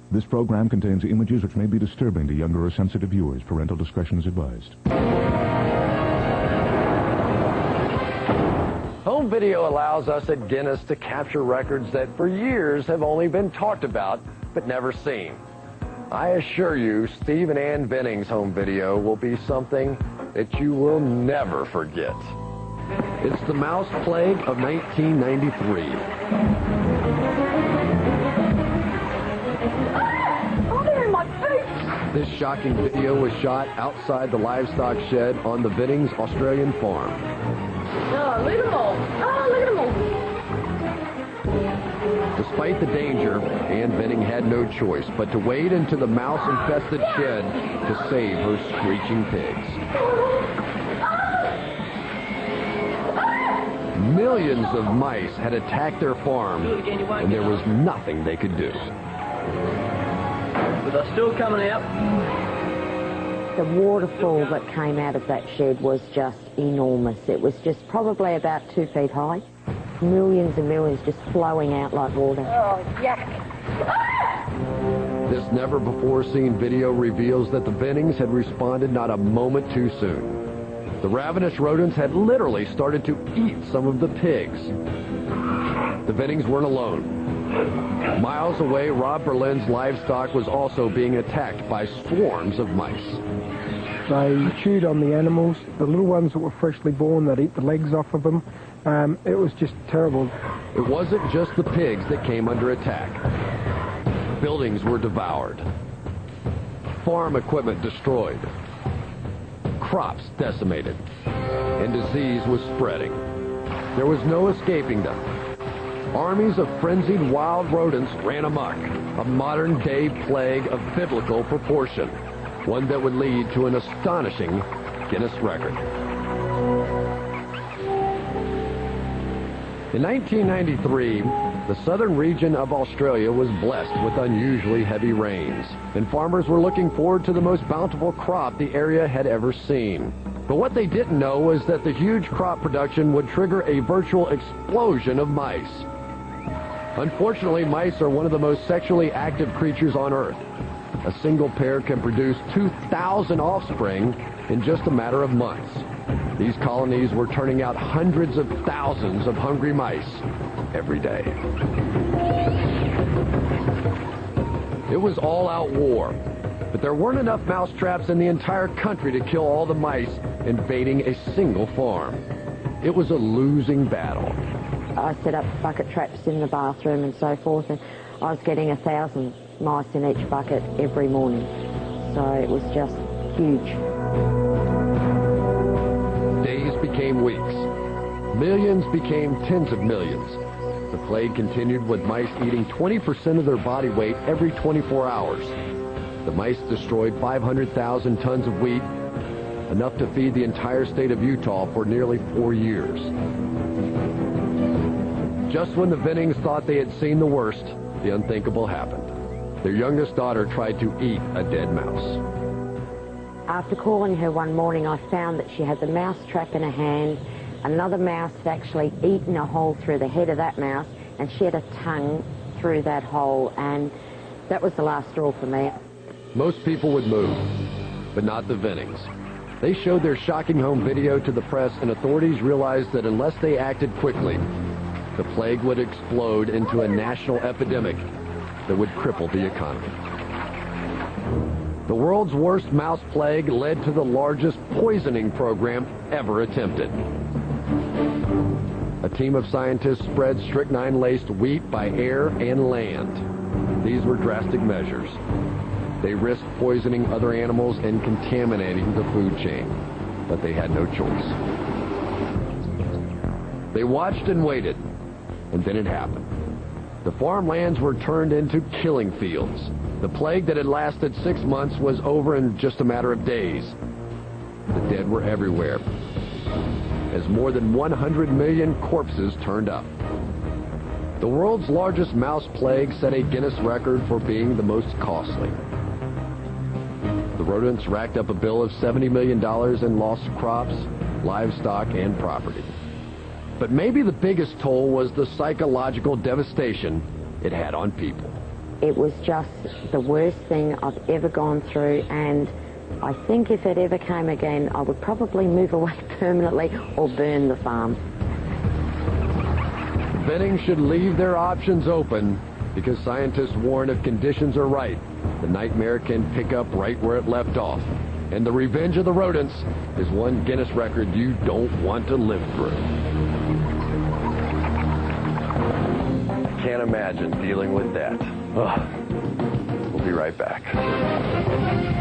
This program contains images which may be disturbing to younger or sensitive viewers. Parental discretion is advised. Home video allows us at Guinness to capture records that for years have only been talked about but never seen. I assure you, Steve and Ann Benning's home video will be something that you will never forget. It's the mouse plague of 1993. Oh, they're in my face! This shocking video was shot outside the livestock shed on the Bennings Australian farm. Oh, look at them all. Oh, look at them all. Despite the danger, Ann Benning had no choice but to wade into the mouse-infested shed to save her screeching pigs. Millions of mice had attacked their farm, and there was nothing they could do. But they're still coming out. The waterfall that came out of that shed was just enormous. It was just probably about 2 feet high. Millions and millions just flowing out like water. Oh, yuck. This never-before-seen video reveals that the Bennings had responded not a moment too soon. The ravenous rodents had literally started to eat some of the pigs. The Bennings weren't alone. Miles away, Rob Berlin's livestock was also being attacked by swarms of mice. They chewed on the animals, the little ones that were freshly born, they'd eat the legs off of them. It was just terrible. It wasn't just the pigs that came under attack. Buildings were devoured. Farm equipment destroyed. Crops decimated. And disease was spreading. There was no escaping them. Armies of frenzied wild rodents ran amok, a modern-day plague of biblical proportion, one that would lead to an astonishing Guinness record. In 1993, the southern region of Australia was blessed with unusually heavy rains, and farmers were looking forward to the most bountiful crop the area had ever seen. But what they didn't know was that the huge crop production would trigger a virtual explosion of mice. Unfortunately, mice are one of the most sexually active creatures on Earth. A single pair can produce 2,000 offspring in just a matter of months. These colonies were turning out hundreds of thousands of hungry mice every day. It was all-out war, but there weren't enough mouse traps in the entire country to kill all the mice invading a single farm. It was a losing battle. I set up bucket traps in the bathroom and so forth, and I was getting 1,000 mice in each bucket every morning. So it was just huge. Days became weeks. Millions became tens of millions. The plague continued with mice eating 20% of their body weight every 24 hours. The mice destroyed 500,000 tons of wheat, enough to feed the entire state of Utah for nearly 4 years. Just when the Bennings thought they had seen the worst, the unthinkable happened. Their youngest daughter tried to eat a dead mouse. After calling her one morning, I found that she had the mouse trap in her hand. Another mouse had actually eaten a hole through the head of that mouse, and she had a tongue through that hole, and that was the last straw for me. Most people would move, but not the Bennings. They showed their shocking home video to the press, and authorities realized that unless they acted quickly, the plague would explode into a national epidemic that would cripple the economy. The world's worst mouse plague led to the largest poisoning program ever attempted. A team of scientists spread strychnine-laced wheat by air and land. These were drastic measures. They risked poisoning other animals and contaminating the food chain, but they had no choice. They watched and waited, and then it happened. The farmlands were turned into killing fields. The plague that had lasted 6 months was over in just a matter of days. The dead were everywhere, as more than 100 million corpses turned up. The world's largest mouse plague set a Guinness record for being the most costly. The rodents racked up a bill of $70 million in lost crops, livestock, and property. But maybe the biggest toll was the psychological devastation it had on people. It was just the worst thing I've ever gone through, and I think if it ever came again, I would probably move away permanently or burn the farm. Benning should leave their options open because scientists warn if conditions are right, the nightmare can pick up right where it left off. And the revenge of the rodents is one Guinness record you don't want to live through. Can't imagine dealing with that. Ugh. We'll be right back.